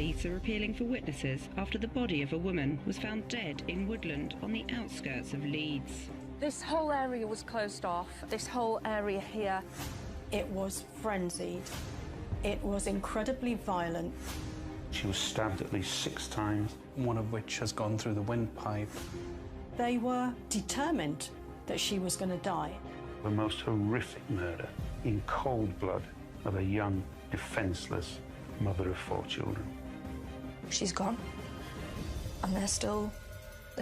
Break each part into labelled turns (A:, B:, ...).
A: Police are appealing for witnesses after the body of a woman was found dead in woodland on the outskirts of Leeds.
B: This whole area was closed off, this whole area here.
C: It was frenzied. It was incredibly violent.
D: She was stabbed at least 6 times.
E: One of which has gone through the windpipe.
C: They were determined that she was going to die.
D: The most horrific murder in cold blood of a young, defenceless mother of 4 children.
F: She's gone, and they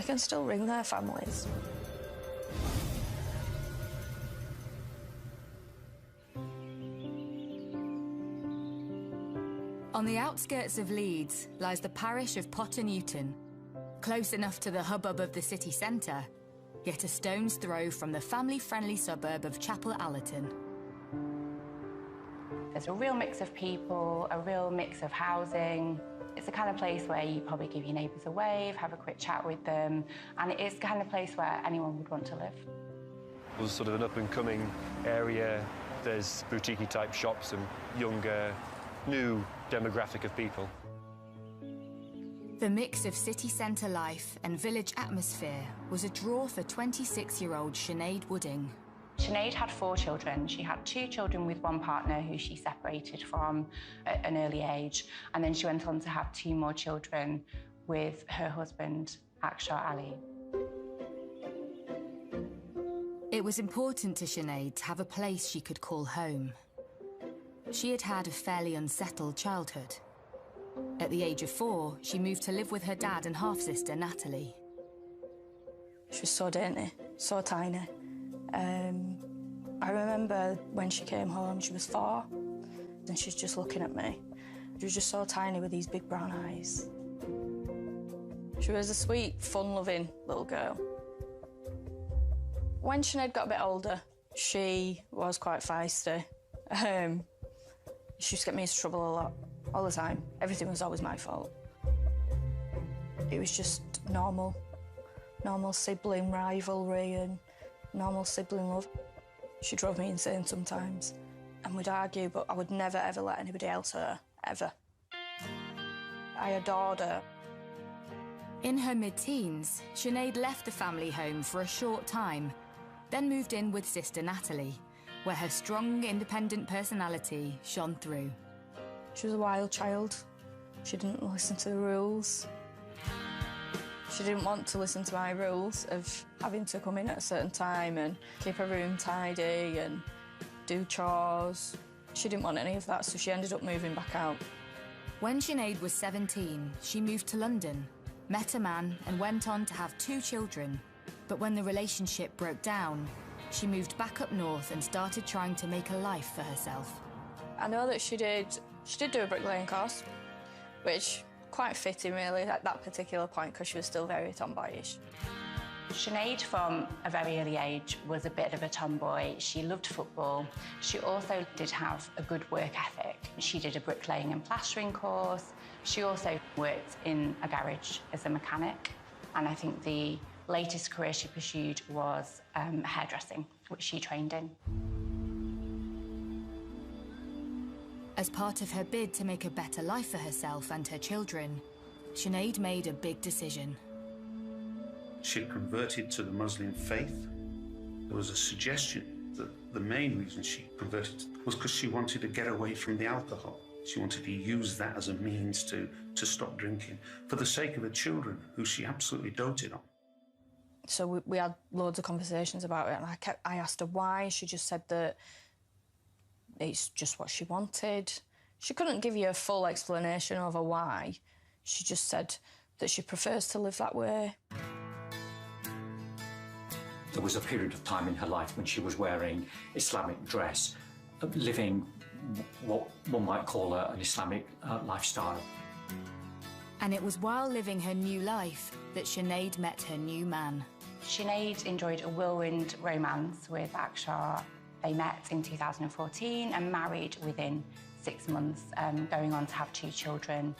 F: can still ring their families.
G: On the outskirts of Leeds lies the parish of Potter Newton, close enough to the hubbub of the city centre, yet a stone's throw from the family-friendly suburb of Chapel Allerton.
H: There's a real mix of people, a real mix of housing. It's the kind of place where you probably give your neighbours a wave, have a quick chat with them, and it is the kind of place where anyone would want to live.
I: It was sort of an up-and-coming area. There's boutique-y type shops and younger, new demographic of people.
G: The mix of city centre life and village atmosphere was a draw for 26-year-old Sinead Wooding.
H: Sinead had 4 children. She had 2 children with one partner who she separated from at an early age, and then she went on to have 2 more children with her husband, Akshar Ali.
G: It was important to Sinead to have a place she could call home. She had had a fairly unsettled childhood. At the age of 4, she moved to live with her dad and half-sister, Natalie.
F: She was so dainty, so tiny. I remember when she came home, she was 4, and she's just looking at me. She was just so tiny with these big brown eyes. She was a sweet, fun-loving little girl. When Sinead got a bit older, she was quite feisty. She used to get me into trouble a lot, all the time. Everything was always my fault. It was just normal sibling rivalry and normal sibling love. She drove me insane sometimes, and we'd argue, but I would never, ever let anybody else hurt her, ever. I adored her.
G: In her mid-teens, Sinead left the family home for a short time, then moved in with sister Natalie, where her strong, independent personality shone through.
F: She was a wild child. She didn't listen to the rules. She didn't want to listen to my rules of having to come in at a certain time and keep her room tidy and do chores. She didn't want any of that, so she ended up moving back out.
G: When Sinead was 17, she moved to London, met a man and went on to have 2 children. But when the relationship broke down, she moved back up north and started trying to make a life for herself.
F: I know that she did do a bricklaying course, which quite fitting really at that particular point because she was still very tomboyish.
H: Sinead, from a very early age, was a bit of a tomboy. She loved football. She also did have a good work ethic. She did a bricklaying and plastering course. She also worked in a garage as a mechanic. And I think the latest career she pursued was hairdressing, which she trained in.
G: As part of her bid to make a better life for herself and her children, Sinead made a big decision.
D: She had converted to the Muslim faith. There was a suggestion that the main reason she converted was because she wanted to get away from the alcohol. She wanted to use that as a means to stop drinking for the sake of her children, who she absolutely doted on.
F: So we had loads of conversations about it, and I asked her why. She just said that it's just what she wanted. She couldn't give you a full explanation over why. She just said that she prefers to live that way.
J: There was a period of time in her life when she was wearing Islamic dress, living what one might call an Islamic lifestyle.
G: And it was while living her new life that Sinead met her new man.
H: Sinead enjoyed a whirlwind romance with Akshar. They met in 2014 and married within 6 months, going on to have 2 children.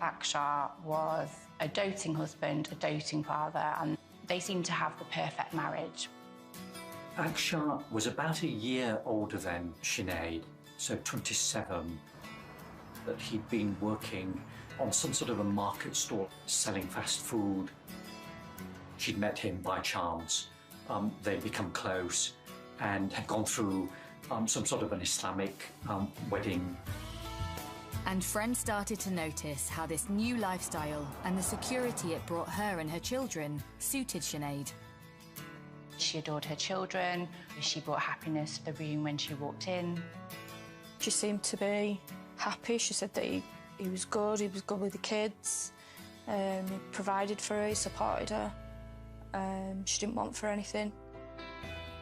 H: Akshar was a doting husband, a doting father, and they seemed to have the perfect marriage.
J: Akshar was about a year older than Sinead, so 27. that he'd been working on some sort of a market stall selling fast food. She'd met him by chance. They'd become close and had gone through some sort of an Islamic wedding.
G: And friends started to notice how this new lifestyle and the security it brought her and her children suited Sinead.
H: She adored her children. She brought happiness to the room when she walked in.
F: She seemed to be happy. She said that he was good with the kids. He provided for her, he supported her. She didn't want for anything.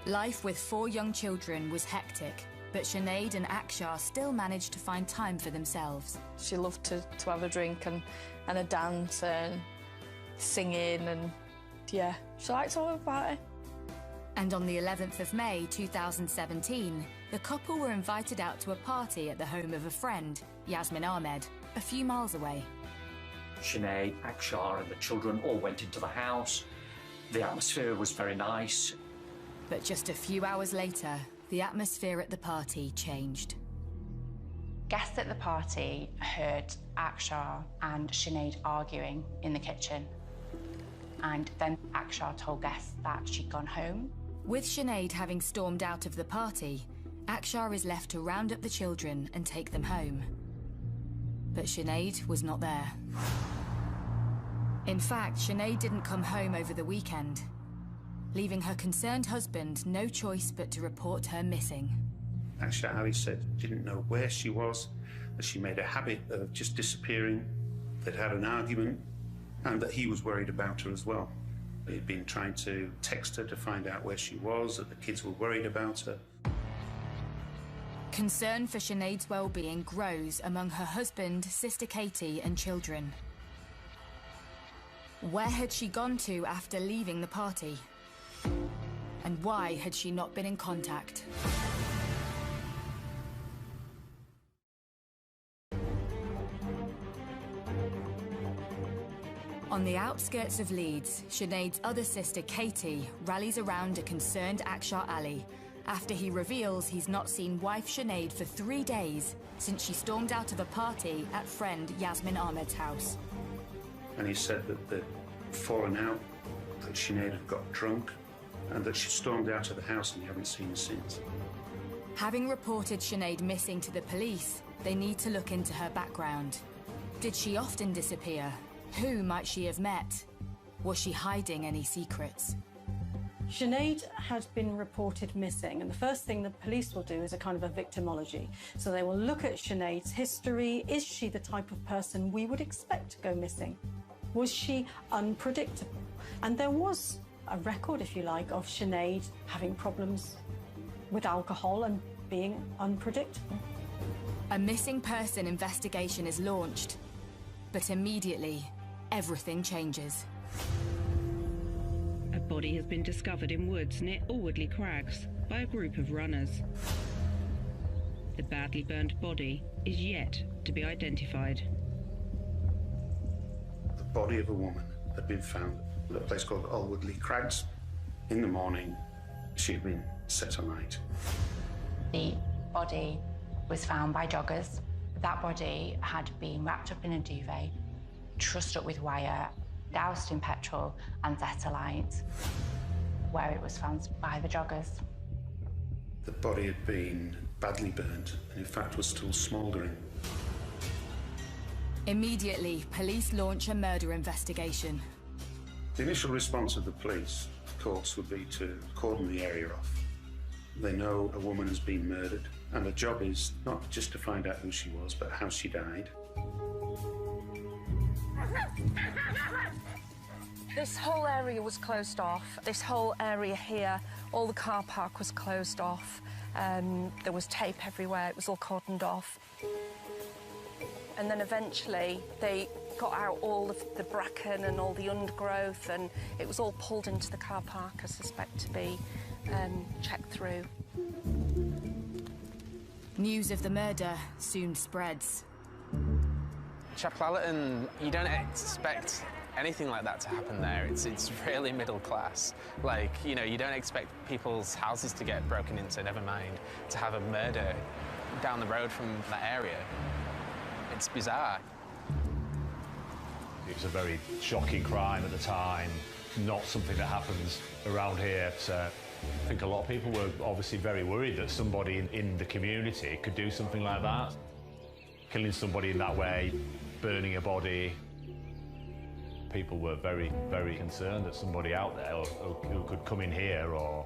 G: Life with 4 young children was hectic, but Sinead and Akshar still managed to find time for themselves.
F: She loved to have a drink and a dance and singing, and yeah, she liked all about it.
G: And on the 11th of May 2017, the couple were invited out to a party at the home of a friend, Yasmin Ahmed, a few miles away.
J: Sinead, Akshar and the children all went into the house. The atmosphere was very nice.
G: But just a few hours later, the atmosphere at the party changed.
H: Guests at the party heard Akshar and Sinead arguing in the kitchen. And then Akshar told guests that she'd gone home.
G: With Sinead having stormed out of the party, Akshar is left to round up the children and take them home. But Sinead was not there. In fact, Sinead didn't come home over the weekend, leaving her concerned husband no choice but to report her missing.
D: Akshar Ali said he didn't know where she was, that she made a habit of just disappearing, they'd had an argument, and that he was worried about her as well. He'd been trying to text her to find out where she was, that the kids were worried about her.
G: Concern for Sinead's well-being grows among her husband, sister Katie, and children. Where had she gone to after leaving the party? And why had she not been in contact? On the outskirts of Leeds, Sinead's other sister Katie rallies around a concerned Akshar Ali after he reveals he's not seen wife Sinead for 3 days since she stormed out of a party at friend Yasmin Ahmed's house.
D: And he said that they'd fallen out, that Sinead had got drunk, and that she stormed out of the house and he hadn't seen her since.
G: Having reported Sinead missing to the police, they need to look into her background. Did she often disappear? Who might she have met? Was she hiding any secrets?
C: Sinead had been reported missing, and the first thing the police will do is a kind of a victimology. So they will look at Sinead's history. Is she the type of person we would expect to go missing? Was she unpredictable? And there was a record, if you like, of Sinead having problems with alcohol and being unpredictable.
G: A missing person investigation is launched, but immediately, everything changes.
A: A body has been discovered in woods near Alwoodley Crags by a group of runners. The badly burned body is yet to be identified.
D: The body of a woman had been found at a place called Alwoodley Crags. In the morning, she had been set alight.
H: The body was found by joggers. That body had been wrapped up in a duvet, trussed up with wire, doused in petrol and set alight, where it was found by the joggers.
D: The body had been badly burned and in fact was still smouldering.
G: Immediately, police launch a murder investigation.
D: The initial response of the police, of course, would be to cordon the area off. They know a woman has been murdered, and the job is not just to find out who she was, but how she died.
B: This whole area was closed off. This whole area here, all the car park was closed off. There was tape everywhere. It was all cordoned off. And then eventually they got out all of the bracken and all the undergrowth, and it was all pulled into the car park, I suspect, to be checked through.
G: News of the murder soon spreads.
K: Chaplallerton, you don't expect anything like that to happen there. It's really middle class. Like, you know, you don't expect people's houses to get broken into, never mind to have a murder down the road from that area. It's bizarre.
L: It was a very shocking crime at the time, not something that happens around here. So I think a lot of people were obviously very worried that somebody in the community could do something like that. Killing somebody in that way, burning a body. People were very, very concerned that somebody out there who could come in here or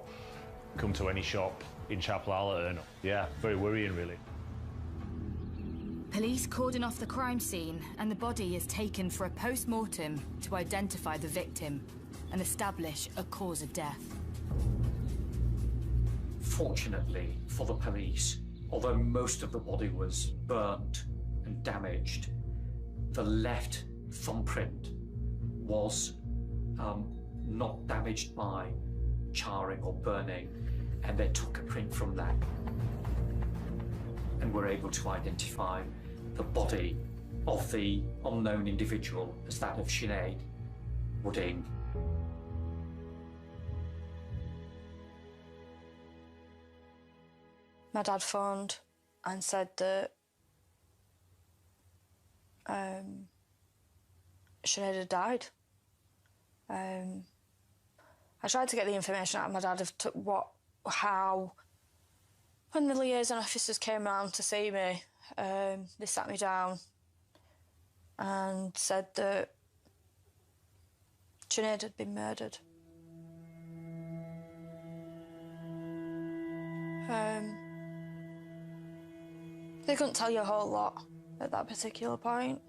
L: come to any shop in Chapel Allerton. Yeah, very worrying, really.
G: Police cordon off the crime scene and the body is taken for a post-mortem to identify the victim and establish a cause of death.
J: Fortunately for the police, although most of the body was burnt and damaged, the left thumbprint was not damaged by charring or burning, and they took a print from that and were able to identify the body of the unknown individual as that of Sinead Wooding.
F: My dad phoned and said that Sinead had died. I tried to get the information out of my dad of how. When the liaison officers came round to see me, they sat me down and said that Sinead had been murdered. They couldn't tell you a whole lot at that particular point,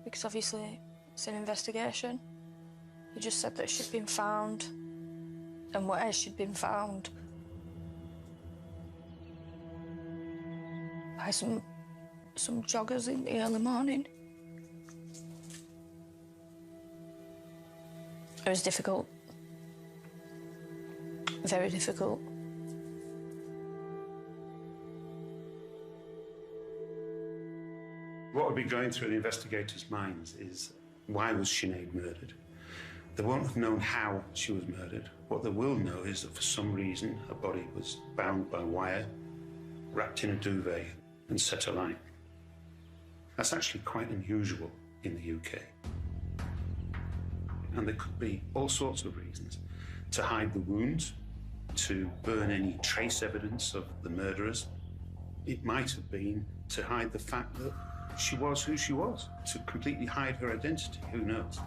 F: because obviously it's an investigation. They just said that she'd been found and where she'd been found. By some joggers in the early morning. It was difficult. Very difficult.
D: What would be going through the investigators' minds is, why was Sinead murdered? They won't have known how she was murdered. What they will know is that for some reason her body was bound by wire, wrapped in a duvet and set alight. That's actually quite unusual in the UK. And there could be all sorts of reasons. To hide the wounds, to burn any trace evidence of the murderers. It might have been to hide the fact that she was who she was, to completely hide her identity, who knows?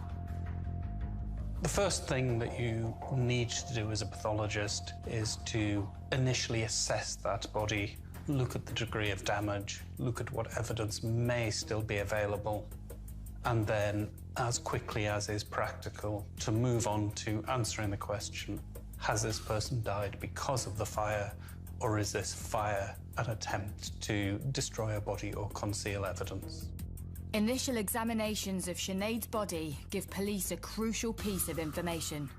E: The first thing that you need to do as a pathologist is to initially assess that body, look at the degree of damage, look at what evidence may still be available, and then, as quickly as is practical, to move on to answering the question, has this person died because of the fire, or is this fire an attempt to destroy a body or conceal evidence?
G: Initial examinations of Sinead's body give police a crucial piece of information.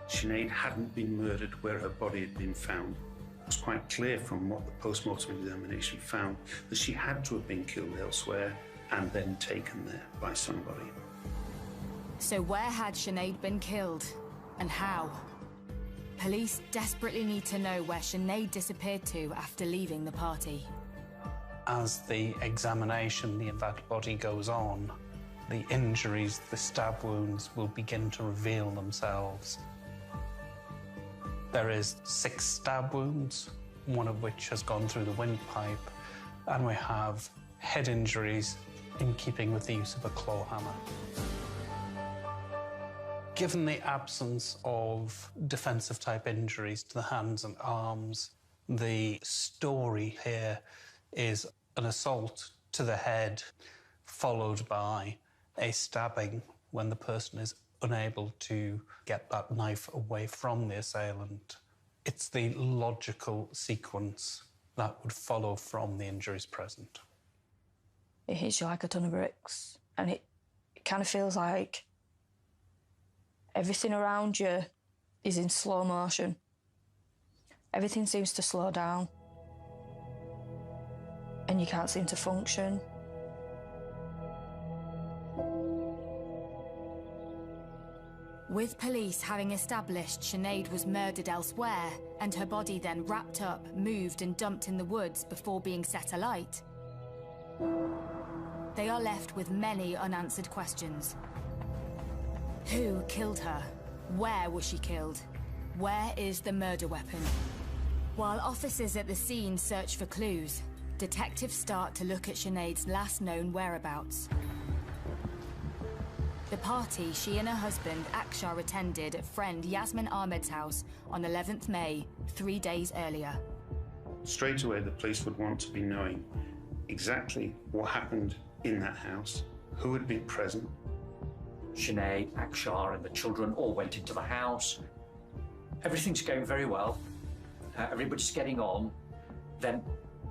D: Sinead hadn't been murdered where her body had been found. It was quite clear from what the post-mortem examination found that she had to have been killed elsewhere and then taken there by somebody.
G: So where had Sinead been killed, and how? Police desperately need to know where Sinead disappeared to after leaving the party.
E: As the examination of that body goes on, the injuries, the stab wounds will begin to reveal themselves. There is 6 stab wounds, one of which has gone through the windpipe, and we have head injuries in keeping with the use of a claw hammer. Given the absence of defensive-type injuries to the hands and arms, the story here is an assault to the head, followed by a stabbing when the person is unable to get that knife away from the assailant. It's the logical sequence that would follow from the injuries present.
F: It hits you like a ton of bricks, and it kind of feels like everything around you is in slow motion. Everything seems to slow down, and you can't seem to function.
G: With police having established Sinead was murdered elsewhere and her body then wrapped up, moved and dumped in the woods before being set alight, They are left with many unanswered questions. Who killed her? Where was she killed? Where is the murder weapon? While officers at the scene search for clues, detectives start to look at Sinead's last known whereabouts. The party she and her husband Akshar attended at friend Yasmin Ahmed's house on 11th May, 3 days earlier.
D: Straight away, the police would want to be knowing exactly what happened in that house, who had been present.
J: Sinead, Akshar and the children all went into the house. Everything's going very well. Everybody's getting on. Then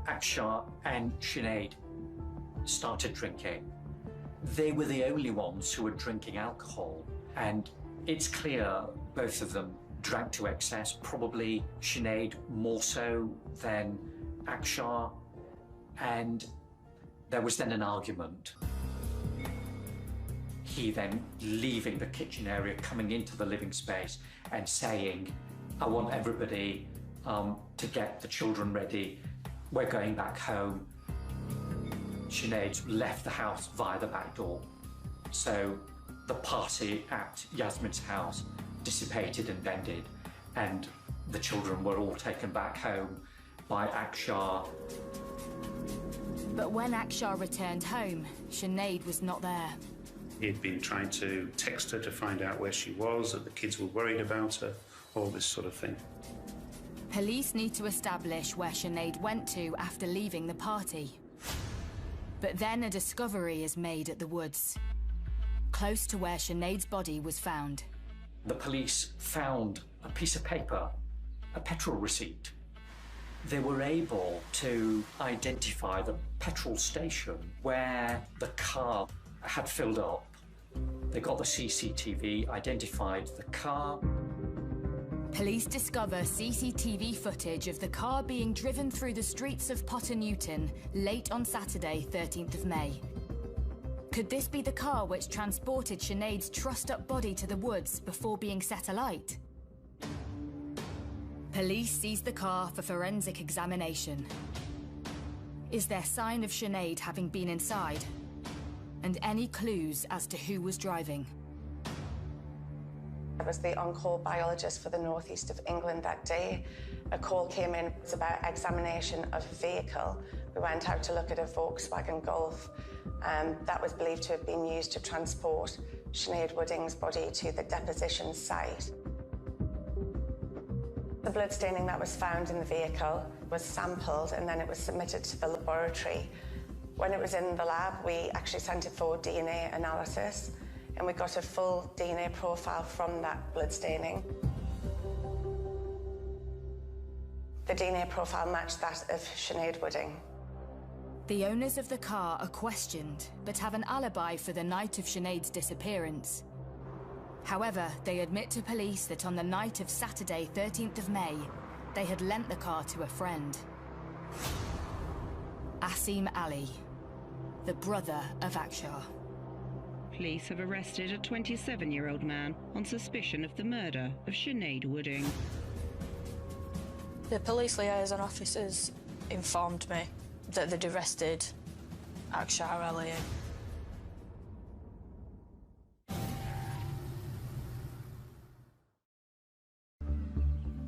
J: Akshar and Sinead started drinking. They were the only ones who were drinking alcohol, and it's clear both of them drank to excess, probably Sinead more so than Akshar, and there was then an argument. He then leaving the kitchen area, coming into the living space and saying, I want everybody to get the children ready. We're going back home. Sinead left the house via the back door. So the party at Yasmin's house dissipated and ended, and the children were all taken back home by Akshar.
G: But when Akshar returned home, Sinead was not there.
D: He'd been trying to text her to find out where she was, that the kids were worried about her, all this sort of thing.
G: Police need to establish where Sinead went to after leaving the party. But then a discovery is made at the woods, close to where Sinead's body was found.
J: The police found a piece of paper, a petrol receipt. They were able to identify the petrol station where the car had filled up. They got the CCTV, identified the car.
G: Police discover CCTV footage of the car being driven through the streets of Potter Newton late on Saturday, 13th of May. Could this be the car which transported Sinead's trussed-up body to the woods before being set alight? Police seize the car for forensic examination. Is there sign of Sinead having been inside? And any clues as to who was driving?
M: I was the on-call biologist for the northeast of England that day. A call came in. It was about examination of a vehicle. We went out to look at a Volkswagen Golf. That was believed to have been used to transport Sinead Wooding's body to the deposition site. The blood staining that was found in the vehicle was sampled and then it was submitted to the laboratory. When it was in the lab, we actually sent it for DNA analysis, and we got a full DNA profile from that blood staining. The DNA profile matched that of Sinead Wooding.
G: The owners of the car are questioned, but have an alibi for the night of Sinead's disappearance. However, they admit to police that on the night of Saturday, 13th of May, they had lent the car to a friend. Asim Ali, the brother of Akshar.
A: Police have arrested a 27-year-old man on suspicion of the murder of Sinead Wooding.
F: The police liaison officers informed me that they'd arrested Akshar Ali.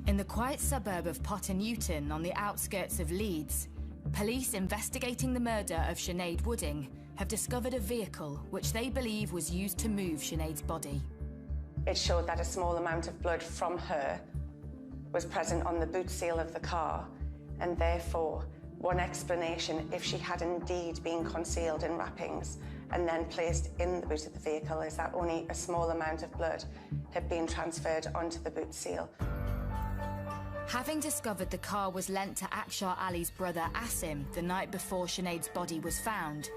G: In the quiet suburb of Potter Newton on the outskirts of Leeds, police investigating the murder of Sinead Wooding have discovered a vehicle which they believe was used to move Sinead's body.
M: It showed that a small amount of blood from her was present on the boot seal of the car, and therefore one explanation, if she had indeed been concealed in wrappings and then placed in the boot of the vehicle, is that only a small amount of blood had been transferred onto the boot seal.
G: Having discovered the car was lent to Akshar Ali's brother Asim the night before Sinead's body was found,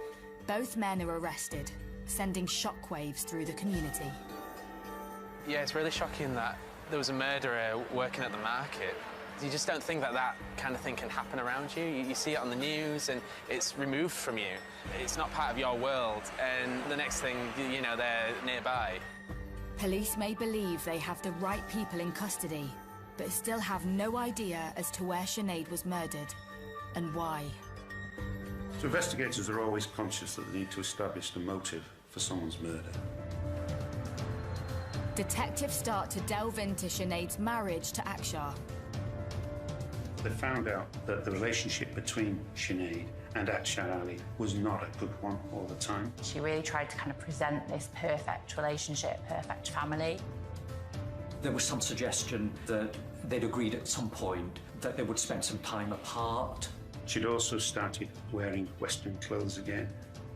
G: both men are arrested, sending shockwaves through the community.
K: Yeah, it's really shocking that there was a murderer working at the market. You just don't think that that kind of thing can happen around you. You see it on the news and it's removed from you. It's not part of your world, and the next thing, you know, they're nearby.
G: Police may believe they have the right people in custody, but still have no idea as to where Sinead was murdered and why.
D: So investigators are always conscious that they need to establish the motive for someone's murder.
G: Detectives start to delve into Sinead's marriage to Akshar.
D: They found out that the relationship between Sinead and Akshar Ali was not a good one all the time.
H: She really tried to kind of present this perfect relationship, perfect family.
J: There was some suggestion that they'd agreed at some point that they would spend some time apart.
D: She'd also started wearing Western clothes again,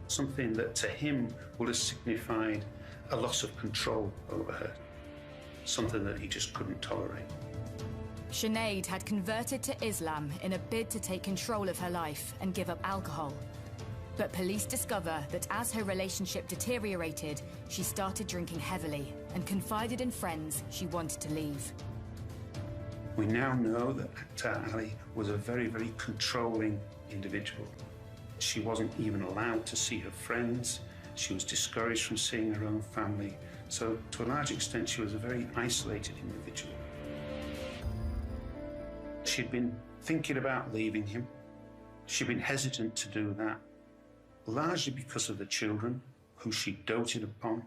D: something that to him would have signified a loss of control over her, something that he just couldn't tolerate.
G: Sinead had converted to Islam in a bid to take control of her life and give up alcohol. But police discover that as her relationship deteriorated, she started drinking heavily and confided in friends she wanted to leave.
D: We now know that Akshar Ali was a very, very controlling individual. She wasn't even allowed to see her friends. She was discouraged from seeing her own family. So, to a large extent, she was a very isolated individual. She'd been thinking about leaving him. She'd been hesitant to do that, largely because of the children who she doted upon.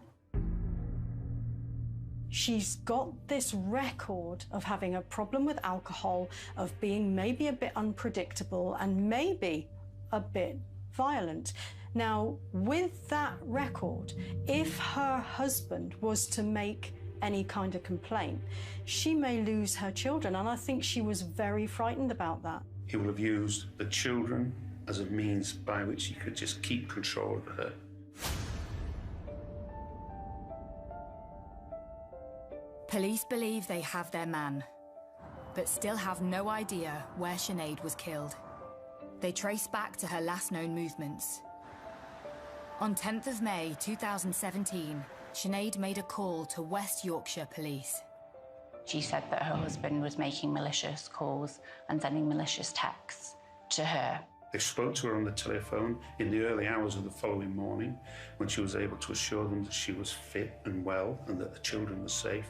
C: She's got this record of having a problem with alcohol, of being maybe a bit unpredictable and maybe a bit violent. Now, with that record, if her husband was to make any kind of complaint, she may lose her children, and I think she was very frightened about that.
D: He will have used the children as a means by which he could just keep control of her.
G: Police believe they have their man, but still have no idea where Sinead was killed. They trace back to her last known movements. On 10th of May 2017, Sinead made a call to West Yorkshire Police.
H: She said that her husband was making malicious calls and sending malicious texts to her.
D: They spoke to her on the telephone in the early hours of the following morning, when she was able to assure them that she was fit and well and that the children were safe.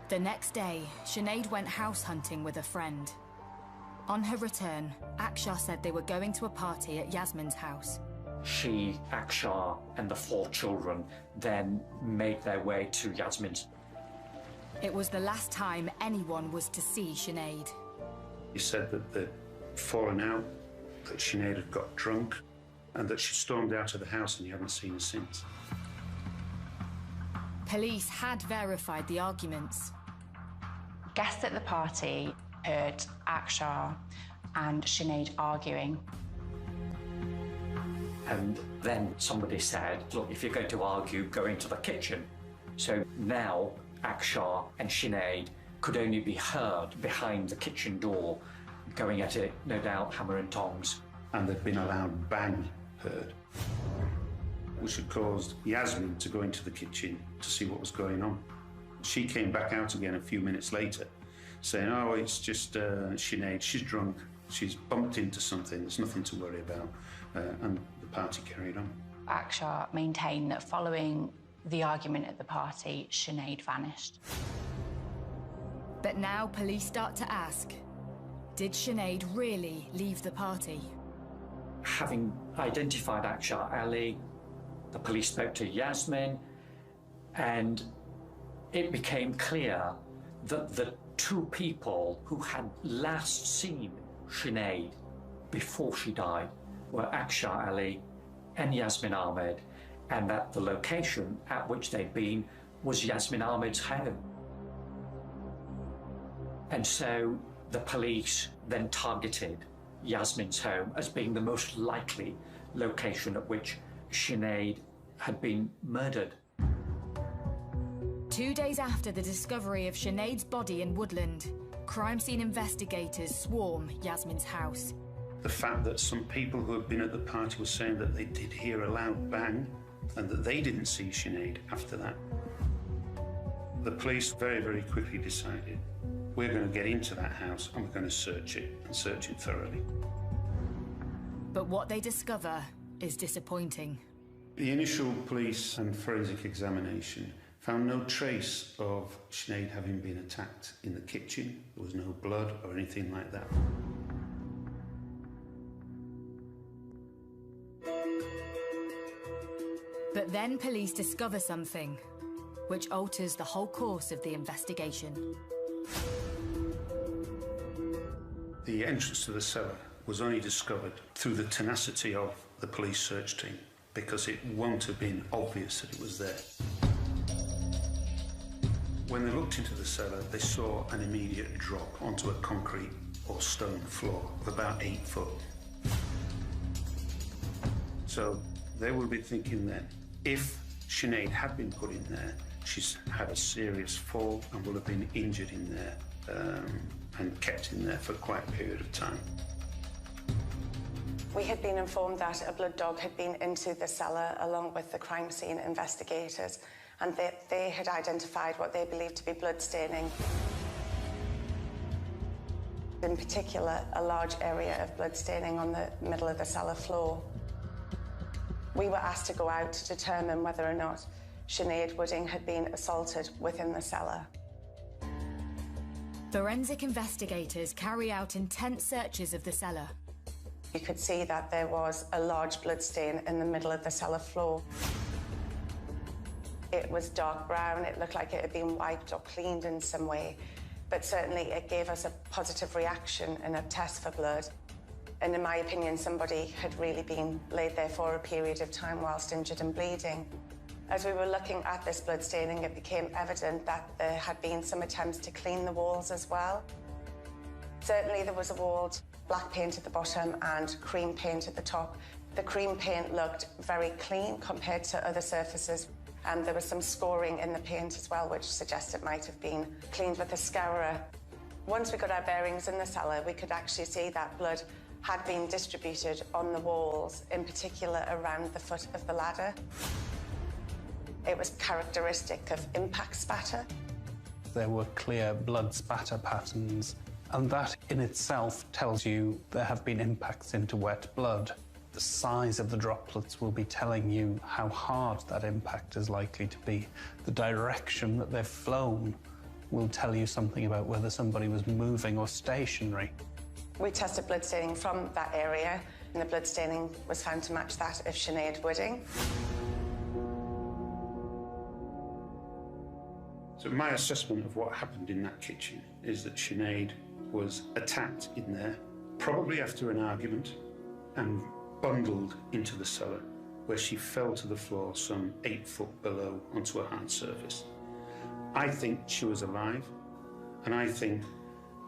G: The next day, Sinead went house hunting with a friend. On her return, Akshar said they were going to a party at Yasmin's house.
J: She, Akshar, and the 4 children then made their way to Yasmin's.
G: It was the last time anyone was to see Sinead.
D: He said that they'd fallen out, that Sinead had got drunk, and that she stormed out of the house and he hadn't seen her since.
G: Police had verified the arguments.
H: Guests at the party heard Akshar and Sinead arguing.
J: And then somebody said, look, if you're going to argue, go into the kitchen. So now Akshar and Sinead could only be heard behind the kitchen door, going at it, no doubt, hammer and tongs.
D: And there'd been a loud bang heard, which had caused Yasmin to go into the kitchen to see what was going on. She came back out again a few minutes later, saying, oh, it's just Sinead, she's drunk, she's bumped into something, there's nothing to worry about, and the party carried on.
H: Akshar maintained that following the argument at the party, Sinead vanished.
G: But now police start to ask, did Sinead really leave the party?
J: Having identified Akshar Ali, the police spoke to Yasmin, and it became clear that the 2 people who had last seen Sinead before she died were Akshar Ali and Yasmin Ahmed, and that the location at which they'd been was Yasmin Ahmed's home. And so the police then targeted Yasmin's home as being the most likely location at which Sinead had been murdered.
G: 2 days after the discovery of Sinead's body in Woodland, crime scene investigators swarm Yasmin's house.
D: The fact that some people who had been at the party were saying that they did hear a loud bang and that they didn't see Sinead after that. The police very, very quickly decided, we're going to get into that house and we're going to search it, and search it thoroughly.
G: But what they discover is disappointing.
D: The initial police and forensic examination found no trace of Sinead having been attacked in the kitchen. There was no blood or anything like that.
G: But then police discover something, which alters the whole course of the investigation.
D: The entrance to the cellar was only discovered through the tenacity of the police search team, because it won't have been obvious that it was there. When they looked into the cellar, they saw an immediate drop onto a concrete or stone floor of about 8 foot. So they will be thinking then, if Sinead had been put in there, she's had a serious fall and will have been injured in there and kept in there for quite a period of time.
M: We had been informed that a blood dog had been into the cellar along with the crime scene investigators, and they had identified what they believed to be blood staining. In particular, a large area of blood staining on the middle of the cellar floor. We were asked to go out to determine whether or not Sinead Wooding had been assaulted within the cellar.
G: Forensic investigators carry out intense searches of the cellar.
M: You could see that there was a large blood stain in the middle of the cellar floor. It was dark brown. It looked like it had been wiped or cleaned in some way, but certainly it gave us a positive reaction in a test for blood. And in my opinion, somebody had really been laid there for a period of time whilst injured and bleeding. As we were looking at this blood staining, it became evident that there had been some attempts to clean the walls as well. Certainly there was a walled black paint at the bottom and cream paint at the top. The cream paint looked very clean compared to other surfaces, and there was some scoring in the paint as well, which suggests it might have been cleaned with a scourer. Once we got our bearings in the cellar, we could actually see that blood had been distributed on the walls, in particular around the foot of the ladder. It was characteristic of impact spatter.
E: There were clear blood spatter patterns, and that in itself tells you there have been impacts into wet blood. The size of the droplets will be telling you how hard that impact is likely to be. The direction that they've flown will tell you something about whether somebody was moving or stationary.
M: We tested blood staining from that area, and the blood staining was found to match that of Sinead Wooding.
D: So my assessment of what happened in that kitchen is that Sinead was attacked in there, probably after an argument, and bundled into the cellar, where she fell to the floor some 8 foot below onto a hard surface. I think she was alive, and I think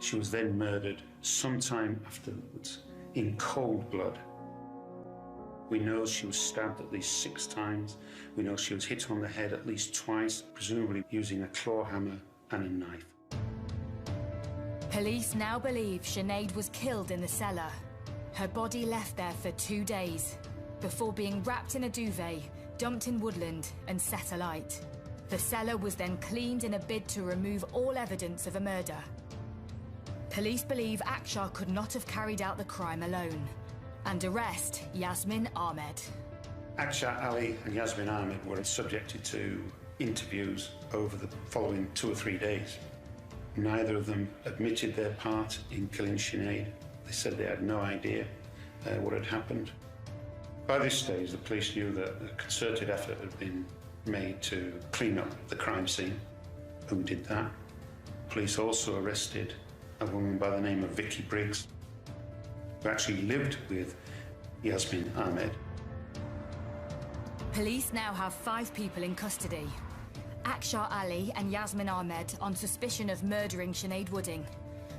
D: she was then murdered sometime afterwards in cold blood. We know she was stabbed at least 6 times. We know she was hit on the head at least twice, presumably using a claw hammer and a knife.
G: Police now believe Sinead was killed in the cellar. Her body left there for 2 days, before being wrapped in a duvet, dumped in woodland and set alight. The cellar was then cleaned in a bid to remove all evidence of a murder. Police believe Akshar could not have carried out the crime alone, and arrest Yasmin Ahmed.
D: Akshar Ali and Yasmin Ahmed were subjected to interviews over the following 2 or 3 days. Neither of them admitted their part in killing Sinead. They said they had no idea what had happened. By this stage, the police knew that a concerted effort had been made to clean up the crime scene. Who did that? Police also arrested a woman by the name of Vicky Briggs, who actually lived with Yasmin Ahmed.
G: Police now have 5 people in custody. Akshar Ali and Yasmin Ahmed on suspicion of murdering Sinead Wooding,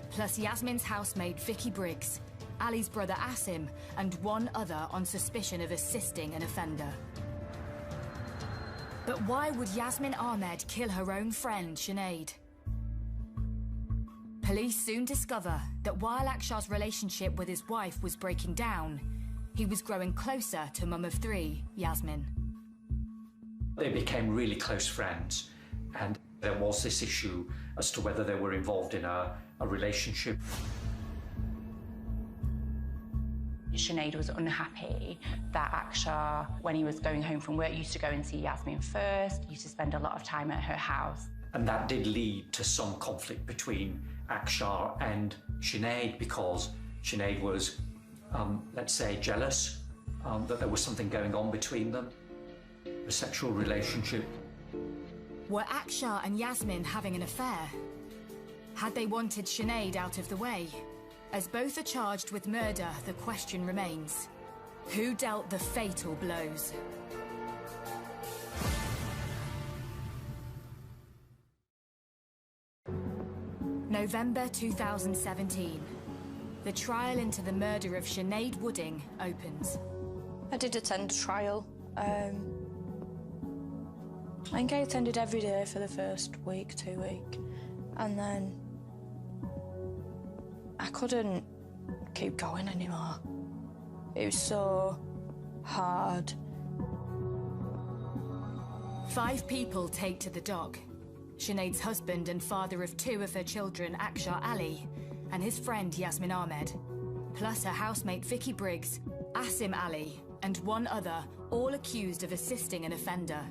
G: plus Yasmin's housemaid Vicky Briggs, Ali's brother Asim, and 1 other on suspicion of assisting an offender. But why would Yasmin Ahmed kill her own friend, Sinead? Police soon discover that while Akshar's relationship with his wife was breaking down, he was growing closer to mum of 3, Yasmin.
J: They became really close friends, and there was this issue as to whether they were involved in a relationship.
H: Sinead was unhappy that Akshar, when he was going home from work, used to go and see Yasmin first, used to spend a lot of time at her house.
J: And that did lead to some conflict between Akshar and Sinead, because Sinead was, let's say, jealous that there was something going on between them. a sexual relationship.
G: Were Akshar and Yasmin having an affair? Had they wanted Sinead out of the way? As both are charged with murder, the question remains: who dealt the fatal blows? November 2017. The trial into the murder of Sinead Wooding opens.
F: I did attend a trial. I think I attended every day for the first week, 2 weeks, and then I couldn't keep going anymore. It was so hard.
G: 5 people take to the dock. Sinead's husband and father of 2 of her children, Akshar Ali, and his friend Yasmin Ahmed, plus her housemate Vicky Briggs, Asim Ali, and 1 other, all accused of assisting an offender.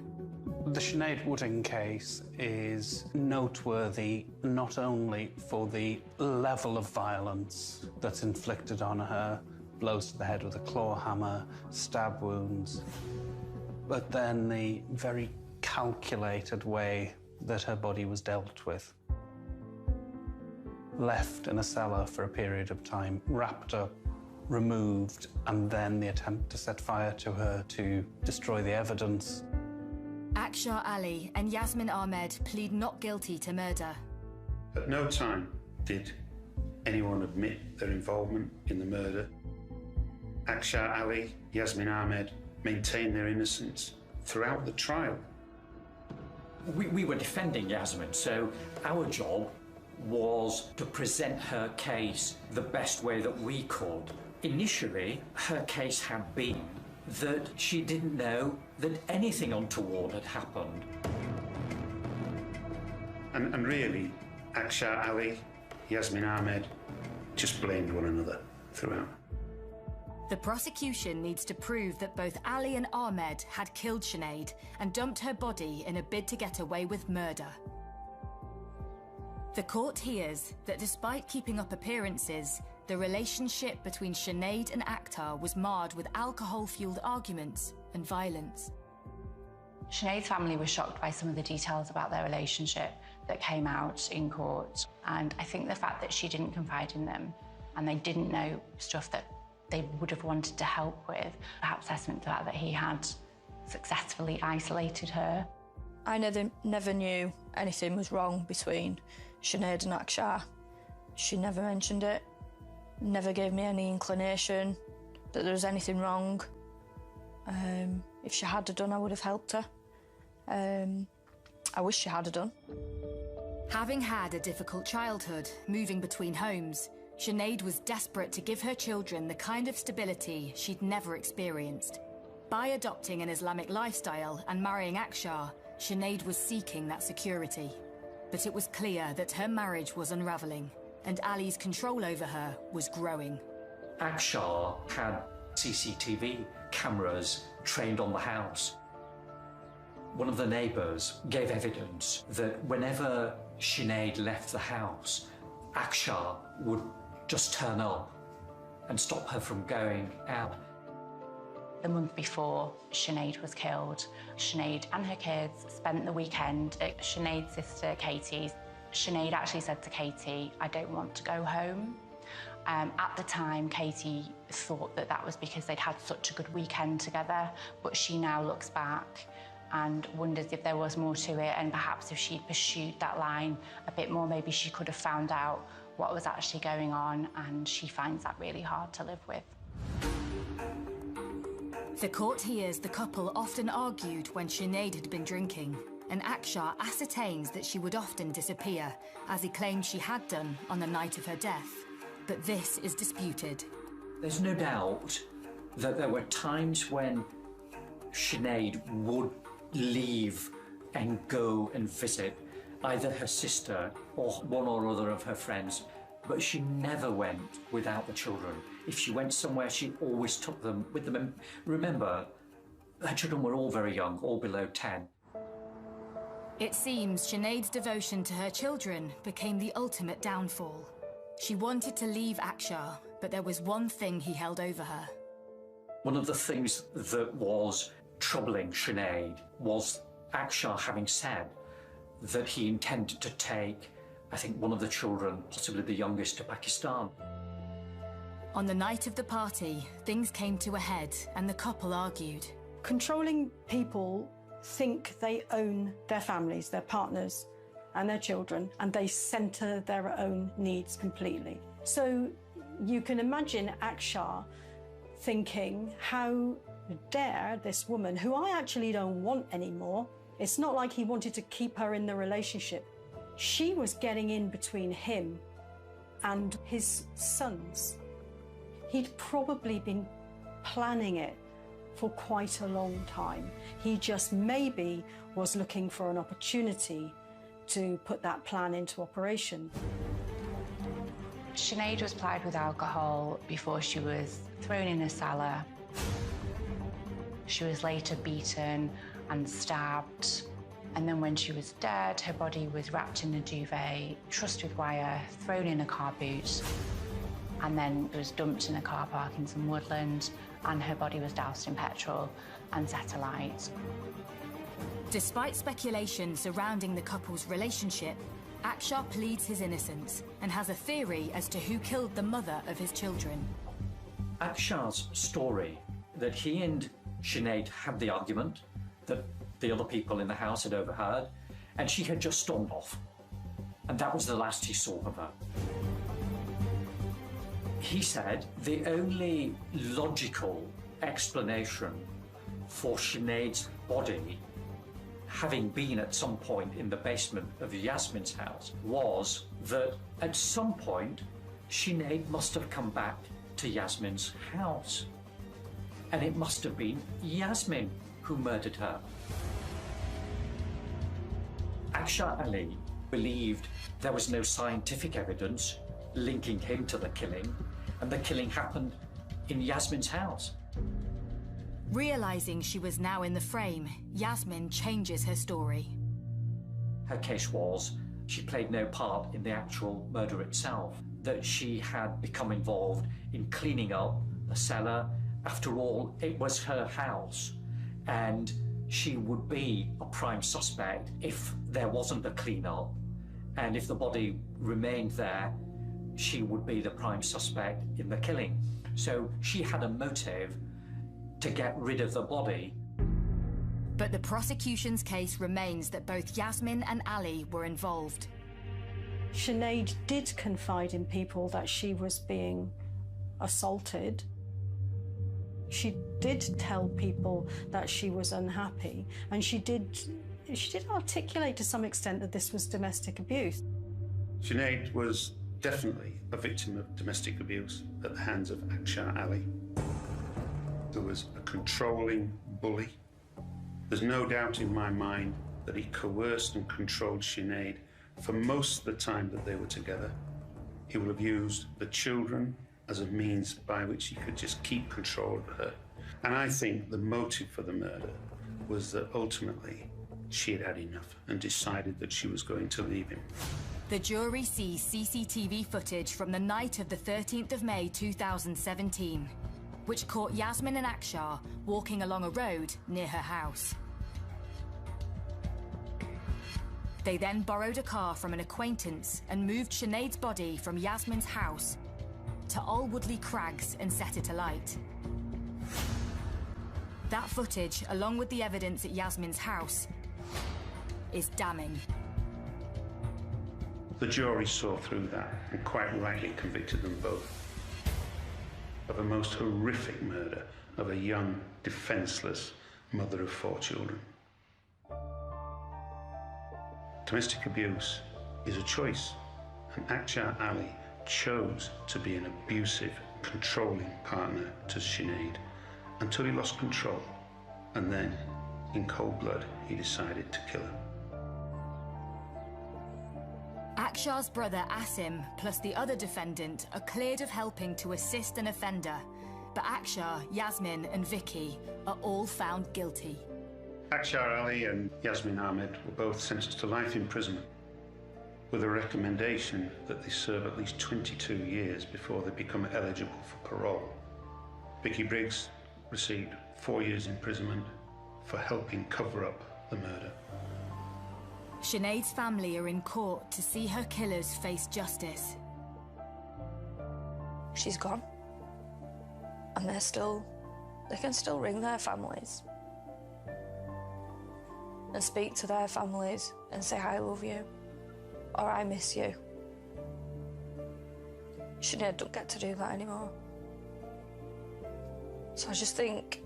E: The Sinead Wooding case is noteworthy not only for the level of violence that's inflicted on her, blows to the head with a claw hammer, stab wounds, but then the very calculated way that her body was dealt with. Left in a cellar for a period of time, wrapped up, removed, and then the attempt to set fire to her to destroy the evidence.
G: Akshar Ali and Yasmin Ahmed plead not guilty to murder.
D: At no time did anyone admit their involvement in the murder. Akshar Ali, Yasmin Ahmed maintained their innocence throughout the trial.
J: We were defending Yasmin, so our job was to present her case the best way that we could. Initially, her case had been that she didn't know that anything untoward had happened.
D: And really, Akshar Ali, Yasmin Ahmed just blamed one another throughout.
G: The prosecution needs to prove that both Ali and Ahmed had killed Sinead and dumped her body in a bid to get away with murder. The court hears that despite keeping up appearances, the relationship between Sinead and Akhtar was marred with alcohol-fueled arguments and violence.
H: Sinead's family was shocked by some of the details about their relationship that came out in court, and I think the fact that she didn't confide in them and they didn't know stuff that they would have wanted to help with, perhaps testament to that he had successfully isolated her.
F: I never knew anything was wrong between Sinead and Akshar. She never mentioned it, never gave me any inclination that there was anything wrong. If she had done, I would have helped her. I wish she had done.
G: Having had a difficult childhood, moving between homes, Sinead was desperate to give her children the kind of stability she'd never experienced. By adopting an Islamic lifestyle and marrying Akshar, Sinead was seeking that security. But it was clear that her marriage was unravelling, and Ali's control over her was growing.
J: Akshar had CCTV cameras trained on the house. One of the neighbours gave evidence that whenever Sinead left the house, Akshar would just turn up and stop her from going out.
H: The month before Sinead was killed, Sinead and her kids spent the weekend at Sinead's sister Katie's. Sinead actually said to Katie, "I don't want to go home." At the time, Katie thought that was because they'd had such a good weekend together, but she now looks back and wonders if there was more to it, and perhaps if she'd pursued that line a bit more, maybe she could have found out what was actually going on, and she finds that really hard to live with.
G: The court hears the couple often argued when Sinead had been drinking, and Akshar ascertains that she would often disappear, as he claimed she had done on the night of her death. But this is disputed.
J: There's no doubt that there were times when Sinead would leave and go and visit either her sister or one or other of her friends, but she never went without the children. If she went somewhere, she always took them with them. And remember, her children were all very young, all below 10.
G: It seems Sinead's devotion to her children became the ultimate downfall. She wanted to leave Akshar, but there was one thing he held over her.
J: One of the things that was troubling Sinead was Akshar having said that he intended to take, I think, one of the children, possibly the youngest, to Pakistan.
G: On the night of the party, things came to a head and the couple argued.
C: Controlling people think they own their families, their partners and their children, and they centre their own needs completely. So you can imagine Akshar thinking, how dare this woman, who I actually don't want anymore, it's not like he wanted to keep her in the relationship. She was getting in between him and his sons. He'd probably been planning it for quite a long time. He just maybe was looking for an opportunity to put that plan into operation.
H: Sinead was plied with alcohol before she was thrown in a cellar. She was later beaten and stabbed. And then when she was dead, her body was wrapped in a duvet, trussed with wire, thrown in a car boot, and then it was dumped in a car park in some woodland, and her body was doused in petrol and set alight.
G: Despite speculation surrounding the couple's relationship, Akshar pleads his innocence and has a theory as to who killed the mother of his children.
J: Akshar's story that he and Sinead had the argument that the other people in the house had overheard, and she had just stormed off. And that was the last he saw of her. He said the only logical explanation for Sinead's body having been at some point in the basement of Yasmin's house was that at some point Sinead must have come back to Yasmin's house. And it must have been Yasmin who murdered her. Akshar Ali believed there was no scientific evidence linking him to the killing, and the killing happened in Yasmin's house.
G: Realising she was now in the frame, Yasmin changes her story.
J: Her case was she played no part in the actual murder itself, that she had become involved in cleaning up the cellar. After all, it was her house, and she would be a prime suspect if there wasn't a clean-up, and if the body remained there, she would be the prime suspect in the killing. So she had a motive to get rid of the body.
G: But the prosecution's case remains that both Yasmin and Ali were involved.
C: Sinead did confide in people that she was being assaulted. She did tell people that she was unhappy, and she did articulate to some extent that this was domestic abuse.
D: Sinead was definitely a victim of domestic abuse at the hands of Akshar Ali. There was a controlling bully. There's no doubt in my mind that he coerced and controlled Sinead for most of the time that they were together. He will have used the children as a means by which he could just keep control of her. And I think the motive for the murder was that ultimately she had had enough and decided that she was going to leave him.
G: The jury sees CCTV footage from the night of the 13th of May 2017, which caught Yasmin and Akshar walking along a road near her house. They then borrowed a car from an acquaintance and moved Sinead's body from Yasmin's house to Alwoodley Crags and set it alight. That footage, along with the evidence at Yasmin's house, is damning.
D: The jury saw through that and quite rightly convicted them both of a most horrific murder of a young, defenseless mother of 4 children. Domestic abuse is a choice, and Akshar Ali chose to be an abusive, controlling partner to Sinead until he lost control, and then, in cold blood, he decided to kill her.
G: Akshar's brother Asim, plus the other defendant, are cleared of helping to assist an offender, but Akshar, Yasmin and Vicky are all found guilty.
D: Akshar Ali and Yasmin Ahmed were both sentenced to life imprisonment, with a recommendation that they serve at least 22 years before they become eligible for parole. Vicky Briggs received 4 years imprisonment for helping cover up the murder.
G: Sinead's family are in court to see her killers face justice.
F: She's gone. And they can still ring their families and speak to their families and say, I love you, or I miss you. Sinead don't get to do that anymore. So I just think,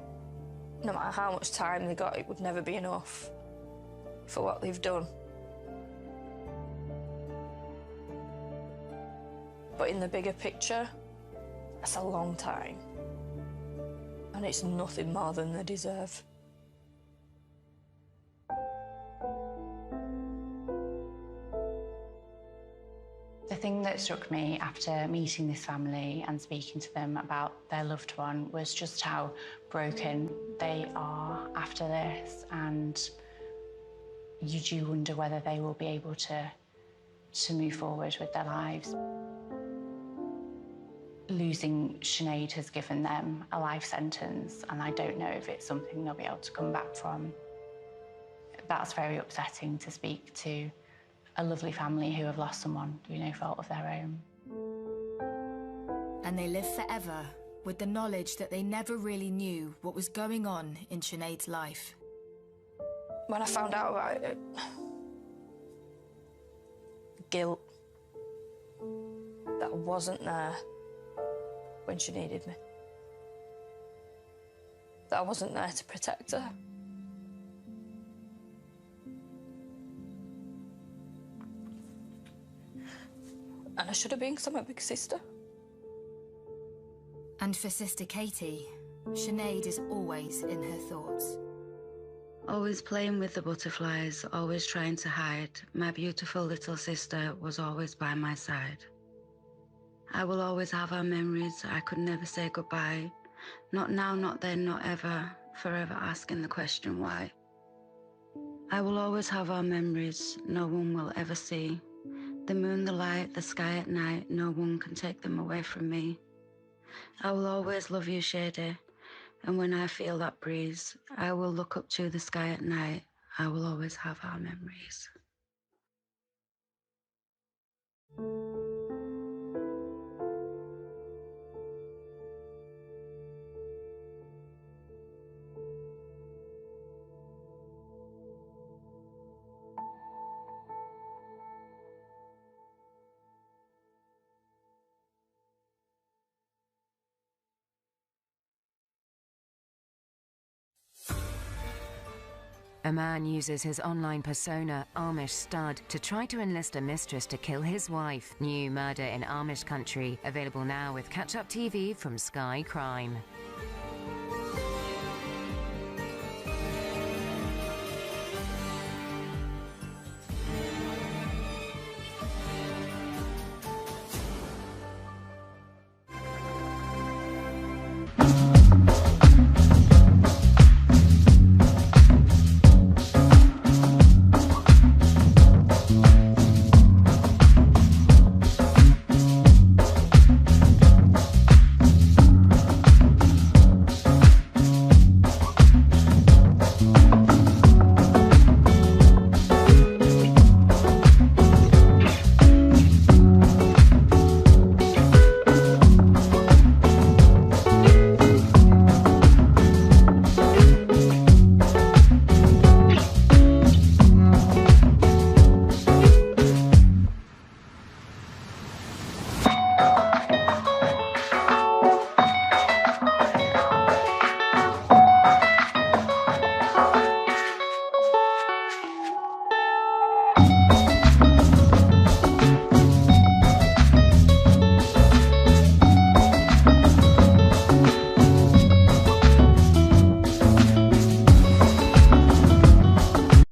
F: no matter how much time they got, it would never be enough for what they've done. But in the bigger picture, that's a long time. And it's nothing more than they deserve.
H: The thing that struck me after meeting this family and speaking to them about their loved one was just how broken they are after this, and you do wonder whether they will be able to move forward with their lives. Losing Sinead has given them a life sentence, and I don't know if it's something they'll be able to come back from. That's very upsetting to speak to a lovely family who have lost someone through no fault of their own.
G: And they live forever with the knowledge that they never really knew what was going on in Sinead's life.
F: When I found out about it, guilt that I wasn't there when she needed me. That I wasn't there to protect her. And I should have been, because I'm a big sister.
G: And for Sister Katie, Sinead is always in her thoughts.
N: Always playing with the butterflies, always trying to hide. My beautiful little sister was always by my side. I will always have our memories. I could never say goodbye. Not now, not then, not ever. Forever asking the question why. I will always have our memories. No one will ever see. The moon, the light, the sky at night, no one can take them away from me. I will always love you, Shady, and when I feel that breeze, I will look up to the sky at night. I will always have our memories.
O: A man uses his online persona, Amish Stud, to try to enlist a mistress to kill his wife. New Murder in Amish Country, available now with catch-up TV from Sky Crime.